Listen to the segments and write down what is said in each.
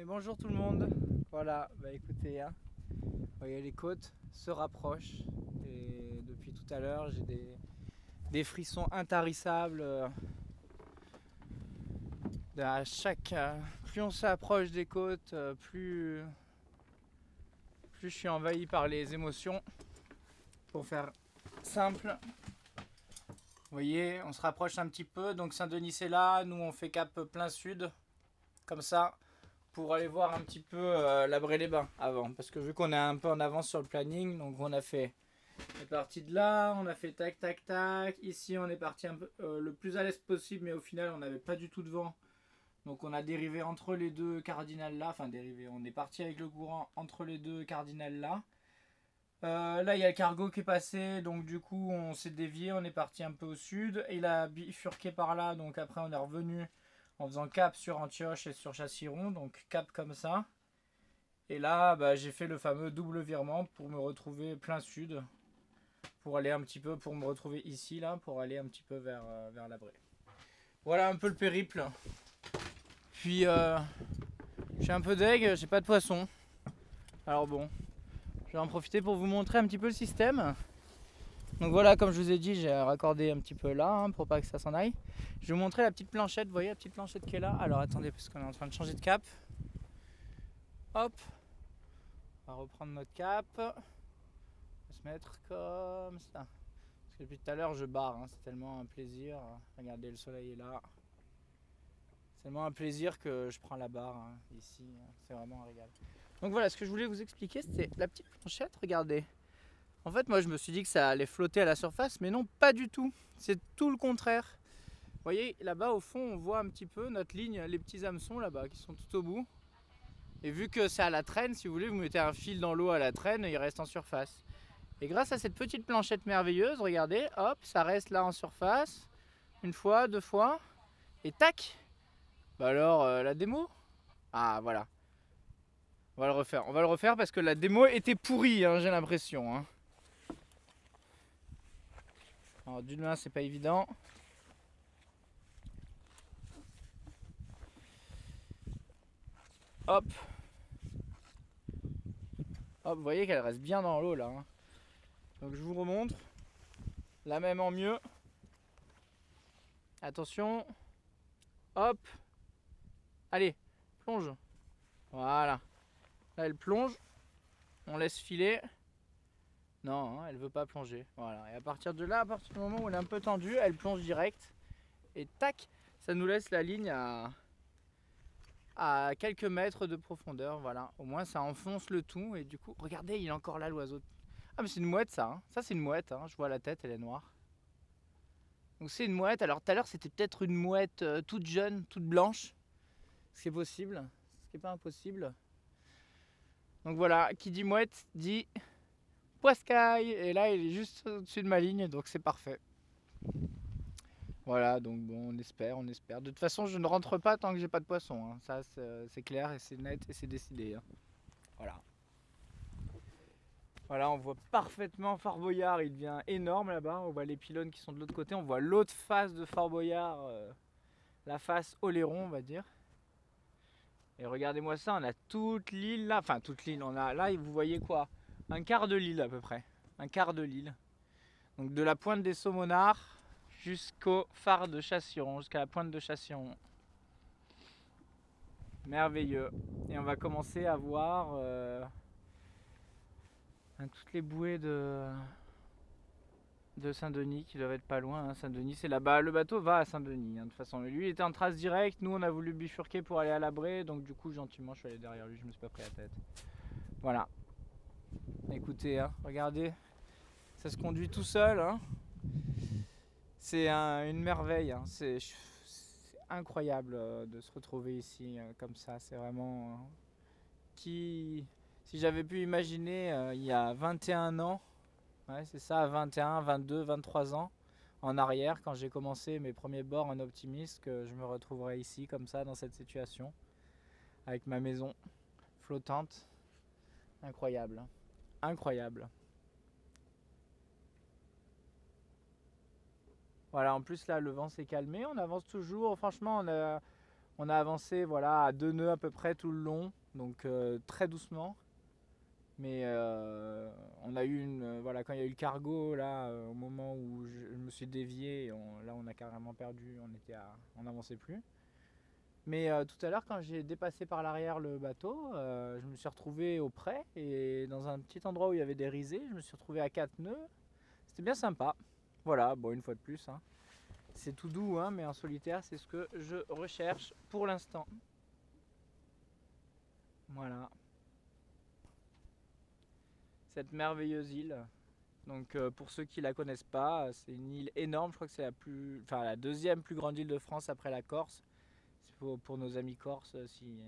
Et bonjour tout le monde. Voilà, bah écoutez, hein, vous voyez les côtes se rapprochent et depuis tout à l'heure j'ai des frissons intarissables. À chaque, plus on s'approche des côtes, plus je suis envahi par les émotions. Pour faire simple, vous voyez, on se rapproche un petit peu. Donc Saint-Denis c'est là, nous on fait cap plein sud, comme ça. Pour aller voir un petit peu la Bray-les-Bains avant, parce que vu qu'on est un peu en avance sur le planning, donc on est parti de là, on a fait tac tac tac, ici on est parti un peu le plus à l'est possible, mais au final on n'avait pas du tout de vent, donc on a dérivé entre les deux cardinales là, enfin dérivé, on est parti avec le courant entre les deux cardinales là. Là il y a le cargo qui est passé, donc du coup on s'est dévié, on est parti un peu au sud, et il a bifurqué par là, donc après on est revenu en faisant cap sur Antioche et sur Chassiron, donc cap comme ça. Et là, bah, j'ai fait le fameux double virement pour me retrouver plein sud, pour aller un petit peu, pour me retrouver ici, là, pour aller un petit peu vers la Bray. Voilà un peu le périple. Puis, je suis un peu deg, j'ai pas de poisson. Alors bon, je vais en profiter pour vous montrer un petit peu le système. Donc voilà, comme je vous ai dit, j'ai raccordé un petit peu là, hein, pour pas que ça s'en aille. Je vais vous montrer la petite planchette, vous voyez la petite planchette qui est là. Alors attendez, parce qu'on est en train de changer de cap. Hop, on va reprendre notre cap. On va se mettre comme ça. Parce que depuis tout à l'heure je barre, hein, c'est tellement un plaisir. Regardez, le soleil est là. C'est tellement un plaisir que je prends la barre, hein, ici, c'est vraiment un régal. Donc voilà, ce que je voulais vous expliquer, c'était la petite planchette, regardez. En fait, moi je me suis dit que ça allait flotter à la surface, mais non, pas du tout. C'est tout le contraire. Vous voyez, là-bas au fond, on voit un petit peu notre ligne, les petits hameçons là-bas qui sont tout au bout. Et vu que c'est à la traîne, si vous voulez, vous mettez un fil dans l'eau à la traîne et il reste en surface. Et grâce à cette petite planchette merveilleuse, regardez, hop, ça reste là en surface. Une fois, deux fois. Et tac. Bah alors, la démo. Ah, voilà. On va le refaire. On va le refaire parce que la démo était pourrie, hein, j'ai l'impression. Hein. Alors, d'une main, c'est pas évident. Hop. Hop, vous voyez qu'elle reste bien dans l'eau là. Hein. Donc, je vous remontre. La même en mieux. Attention. Hop. Allez, plonge. Voilà. Là, elle plonge. On laisse filer. Non, hein, elle veut pas plonger. Voilà. Et à partir de là, à partir du moment où elle est un peu tendue, elle plonge direct. Et tac, ça nous laisse la ligne à quelques mètres de profondeur. Voilà. Au moins, ça enfonce le tout. Et du coup, regardez, il est encore là, l'oiseau. Ah, mais c'est une mouette, ça. Hein. Ça, c'est une mouette. Hein. Je vois la tête, elle est noire. Donc, c'est une mouette. Alors, tout à l'heure, c'était peut-être une mouette toute jeune, toute blanche. Ce qui est possible. Ce qui n'est pas impossible. Donc, voilà. Qui dit mouette dit poiscaille. Et là, il est juste au-dessus de ma ligne. Donc, c'est parfait. Voilà, donc bon, on espère, on espère. De toute façon, je ne rentre pas tant que j'ai pas de poisson. Hein. Ça, c'est clair et c'est net et c'est décidé. Hein. Voilà. Voilà, on voit parfaitement Fort Boyard. Il devient énorme là-bas. On voit les pylônes qui sont de l'autre côté. On voit l'autre face de Fort Boyard, la face Oléron, on va dire. Et regardez-moi ça, on a toute l'île là. Enfin, toute l'île. On a là, vous voyez quoi? Un quart de l'île à peu près. Un quart de l'île. Donc de la pointe des Saumonards jusqu'au phare de Chassiron, jusqu'à la pointe de Chassiron. Merveilleux. Et on va commencer à voir toutes les bouées de Saint-Denis qui doivent être pas loin. Hein. Saint-Denis, c'est là-bas. Le bateau va à Saint-Denis. Hein, de toute façon, lui il était en trace directe. Nous, on a voulu bifurquer pour aller à la Bray. Donc, du coup, gentiment, je suis allé derrière lui. Je me suis pas pris la tête. Voilà. Écoutez, hein, regardez. Ça se conduit tout seul. Hein. C'est une merveille. Hein. C'est incroyable de se retrouver ici comme ça. C'est vraiment... si j'avais pu imaginer il y a 21 ans, ouais, c'est ça, 21, 22, 23 ans en arrière, quand j'ai commencé mes premiers bords en optimiste, que je me retrouverais ici comme ça, dans cette situation, avec ma maison flottante. Incroyable. Hein. Incroyable. Voilà, en plus là, le vent s'est calmé, on avance toujours. Franchement, On a avancé voilà, à 2 nœuds à peu près tout le long, donc très doucement. Mais on a eu voilà, quand il y a eu le cargo, là, au moment où je me suis dévié, là on a carrément perdu, on n'avançait plus. Mais tout à l'heure, quand j'ai dépassé par l'arrière le bateau, je me suis retrouvé au près et dans un petit endroit où il y avait des risées, je me suis retrouvé à 4 nœuds. C'était bien sympa. Voilà, bon, une fois de plus, hein. C'est tout doux, hein, mais en solitaire, c'est ce que je recherche pour l'instant. Voilà. Cette merveilleuse île. Donc pour ceux qui la connaissent pas, c'est une île énorme. Je crois que c'est la deuxième plus grande île de France après la Corse. C'est pour nos amis corses si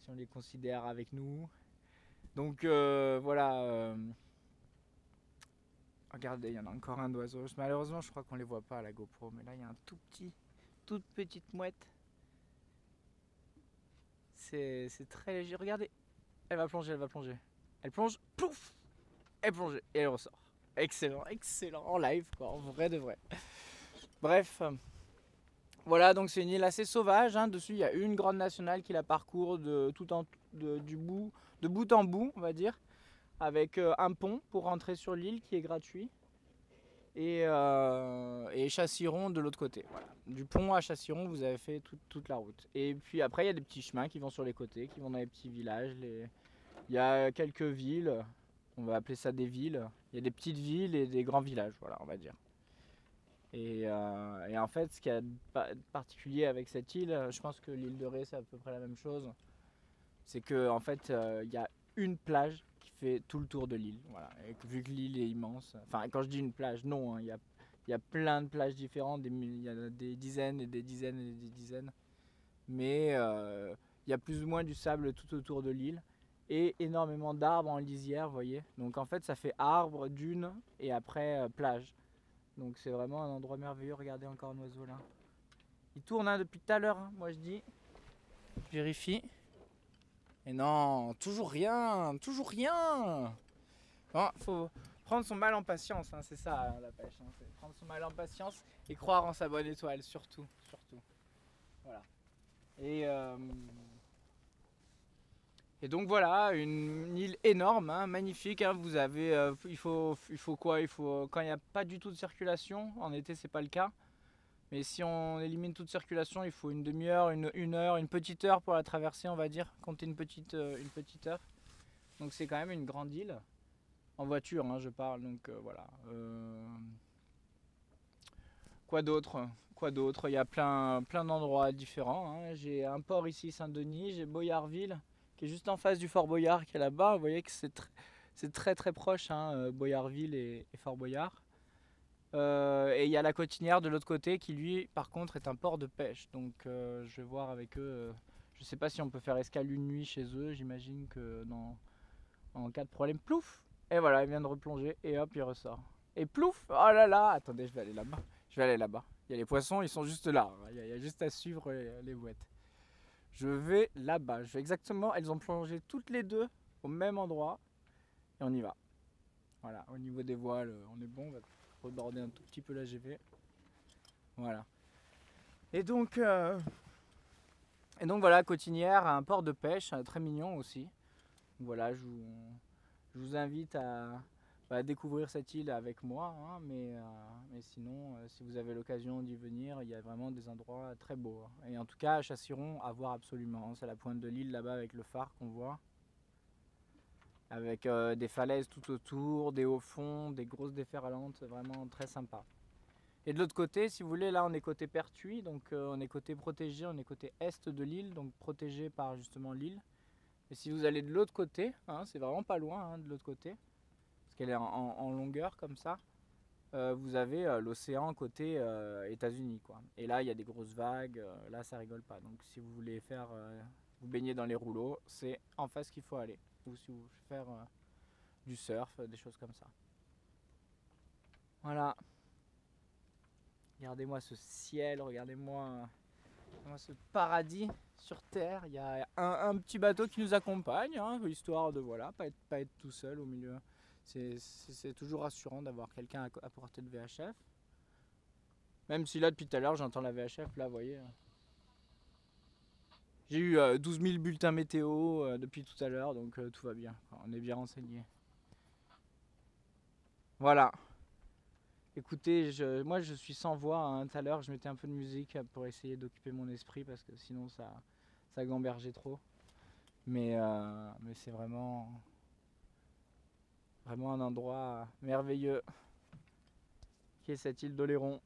on les considère avec nous. Donc voilà. Regardez, il y en a encore un oiseau. Malheureusement, je crois qu'on les voit pas à la GoPro, mais là il y a un toute petite mouette. C'est très léger. Regardez, elle va plonger, elle va plonger. Elle plonge, plouf, elle plonge et elle ressort. Excellent, excellent. En live, quoi, en vrai de vrai. Bref, voilà, donc c'est une île assez sauvage. Hein. Dessus, il y a une grande nationale qui la parcourt de bout en bout, on va dire, avec un pont pour rentrer sur l'île qui est gratuit. Et Chassiron de l'autre côté. Voilà. Du pont à Chassiron, vous avez fait toute la route. Et puis après, il y a des petits chemins qui vont sur les côtés, qui vont dans les petits villages. Il y a quelques villes, on va appeler ça des villes. Il y a des petites villes et des grands villages, voilà, on va dire. Et en fait, ce qu'il y a de particulier avec cette île, je pense que l'île de Ré, c'est à peu près la même chose. C'est que en fait, il y a une plage qui fait tout le tour de l'île. Voilà. Et vu que l'île est immense, enfin quand je dis une plage, non, hein, il y a plein de plages différentes, il y a des dizaines et des dizaines et des dizaines. Mais il y a plus ou moins du sable tout autour de l'île et énormément d'arbres en lisière, vous voyez. Donc en fait, ça fait arbre, dune et après plage. Donc c'est vraiment un endroit merveilleux. Regardez encore un oiseau là. Il tourne hein, depuis tout à l'heure, hein, moi je dis. Je vérifie. Et non, toujours rien, toujours rien. Bon, faut prendre son mal en patience, hein, c'est ça hein, la pêche. Hein, c'est prendre son mal en patience et croire en sa bonne étoile, surtout, surtout. Voilà. Et donc voilà, une île énorme, hein, magnifique. Hein, vous avez, il faut quoi? Il faut quand il n'y a pas du tout de circulation. En été, c'est pas le cas. Mais si on élimine toute circulation, il faut une demi-heure, une heure, une petite heure pour la traverser, on va dire. Compter une petite heure. Donc c'est quand même une grande île. En voiture, hein, je parle. Donc voilà. Quoi d'autre? Quoi d'autre? Il y a plein d'endroits différents. Hein. J'ai un port ici, Saint-Denis. J'ai Boyardville, qui est juste en face du Fort Boyard, qui est là-bas. Vous voyez que c'est très proche, hein, Boyardville et Fort Boyard. Et il y a la Cotinière de l'autre côté qui lui par contre est un port de pêche. Donc je vais voir avec eux. Je sais pas si on peut faire escale une nuit chez eux. J'imagine que en cas de problème, plouf. Et voilà, il vient de replonger et hop il ressort. Et plouf. Oh là là. Attendez, je vais aller là-bas. Je vais aller là-bas. Il y a les poissons, ils sont juste là. Il y a juste à suivre les bouettes. Je vais là-bas. Je vais exactement. Elles ont plongé toutes les deux au même endroit et on y va. Voilà. Au niveau des voiles, on est bon. On va reborder un tout petit peu la GV. Voilà. Et donc voilà, Cotinière, un port de pêche très mignon aussi. Voilà, je vous invite à découvrir cette île avec moi. Hein, mais sinon, si vous avez l'occasion d'y venir, il y a vraiment des endroits très beaux. Hein. Et en tout cas, à Chassiron, à voir absolument. C'est la pointe de l'île là-bas avec le phare qu'on voit. Avec des falaises tout autour, des hauts fonds, des grosses déferlantes, vraiment très sympa. Et de l'autre côté, si vous voulez, là on est côté Pertuis, donc on est côté protégé, on est côté est de l'île, donc protégé par justement l'île. Et si vous allez de l'autre côté, hein, c'est vraiment pas loin hein, de l'autre côté, parce qu'elle est en longueur comme ça, vous avez l'océan côté États-Unis quoi. Et là il y a des grosses vagues, là ça rigole pas. Donc si vous voulez faire vous baigner dans les rouleaux, c'est en face qu'il faut aller. Ou si vous voulez faire du surf, des choses comme ça. Voilà. Regardez-moi ce ciel, regardez-moi ce paradis sur terre. Il y a un petit bateau qui nous accompagne, hein, histoire de voilà, pas être tout seul au milieu. C'est toujours rassurant d'avoir quelqu'un à portée de VHF. Même si là depuis tout à l'heure j'entends la VHF, là vous voyez. J'ai eu 12 000 bulletins météo depuis tout à l'heure, donc tout va bien. Enfin, on est bien renseigné. Voilà. Écoutez, moi je suis sans voix. Hein. Tout à l'heure, je mettais un peu de musique pour essayer d'occuper mon esprit parce que sinon ça gambergeait trop. Mais c'est vraiment un endroit merveilleux qui est cette île d'Oléron.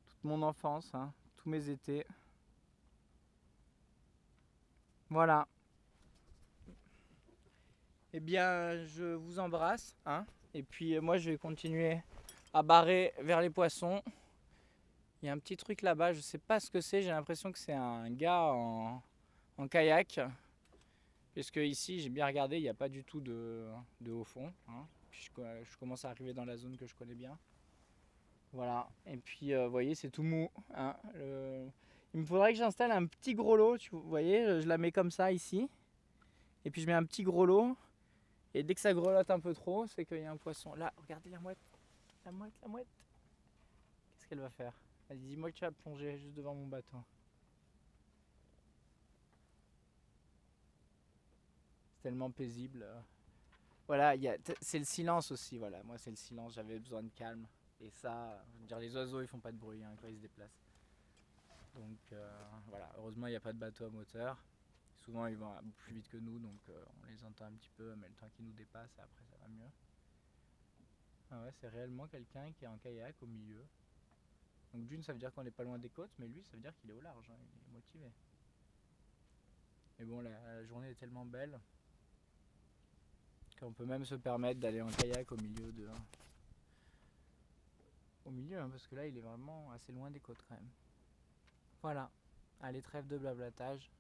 Toute mon enfance, hein, tous mes étés. Voilà. Eh bien, je vous embrasse. Hein, et puis moi, je vais continuer à barrer vers les poissons. Il y a un petit truc là-bas, je sais pas ce que c'est. J'ai l'impression que c'est un gars en kayak. Puisque ici, j'ai bien regardé, il n'y a pas du tout de haut fond. Hein. Puis je commence à arriver dans la zone que je connais bien. Voilà. Et puis, vous voyez, c'est tout mou. Hein. Il me faudrait que j'installe un petit gros lot. Vous voyez, je la mets comme ça ici. Et puis, je mets un petit gros lot. Et dès que ça grelotte un peu trop, c'est qu'il y a un poisson. Là, regardez la mouette. La mouette, la mouette. Qu'est-ce qu'elle va faire? Elle dit, dis-moi que tu vas plonger juste devant mon bateau. C'est tellement paisible. Voilà, c'est le silence aussi. Voilà, moi, c'est le silence. J'avais besoin de calme. Et ça, je veux dire, les oiseaux, ils font pas de bruit hein, quand ils se déplacent. Donc voilà, heureusement, il n'y a pas de bateau à moteur. Souvent, ils vont plus vite que nous, donc on les entend un petit peu, mais le temps qu'ils nous dépassent, après, ça va mieux. Ah ouais, c'est réellement quelqu'un qui est en kayak au milieu. Donc d'une, ça veut dire qu'on n'est pas loin des côtes, mais lui, ça veut dire qu'il est au large, hein, il est motivé. Mais bon, la journée est tellement belle qu'on peut même se permettre d'aller en kayak au milieu de... Au milieu, hein, parce que là, il est vraiment assez loin des côtes quand même. Voilà, allez, trêve de blablatage.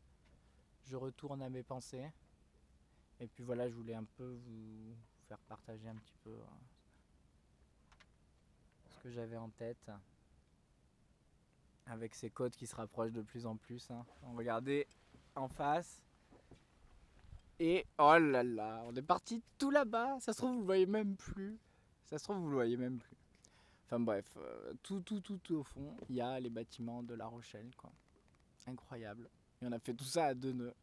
Je retourne à mes pensées. Et puis voilà, je voulais un peu vous faire partager un petit peu ce que j'avais en tête. Avec ces côtes qui se rapprochent de plus en plus. Hein. Regardez en face. Et oh là là, on est parti tout là-bas. Ça se trouve, vous le voyez même plus. Ça se trouve, vous le voyez même plus. Enfin bref, tout au fond, il y a les bâtiments de La Rochelle. Quoi. Incroyable. Et on a fait tout ça à 2 nœuds.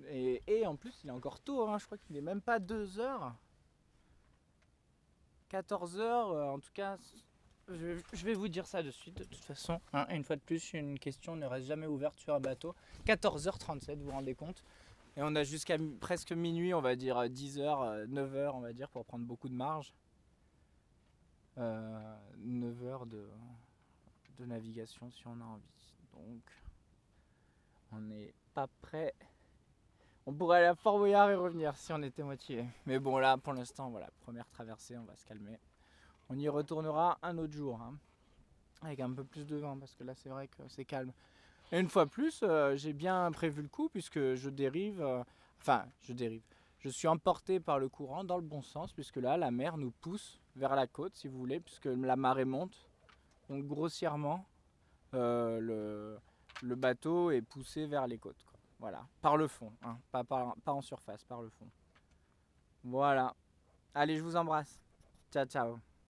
Et en plus, il est encore tôt. Hein. Je crois qu'il n'est même pas 2 heures. 14 heures, en tout cas... Je vais vous dire ça de suite, de toute façon. Hein, une fois de plus, une question ne reste jamais ouverte sur un bateau. 14h37, vous vous rendez compte? Et on a jusqu'à presque minuit, on va dire 10h, 9h, on va dire, pour prendre beaucoup de marge. 9 heures de navigation si on a envie. Donc, on n'est pas prêt. On pourrait aller à Fort Boyard et revenir si on était motivé. Mais bon, là, pour l'instant, voilà, première traversée, on va se calmer. On y retournera un autre jour, hein, avec un peu plus de vent, parce que là c'est vrai que c'est calme. Et une fois plus, j'ai bien prévu le coup, puisque je dérive, je suis emporté par le courant dans le bon sens, puisque là la mer nous pousse vers la côte, si vous voulez, puisque la marée monte. Donc grossièrement, le bateau est poussé vers les côtes, quoi. Voilà, par le fond, hein, pas en surface, par le fond. Voilà, allez, je vous embrasse. Ciao, ciao.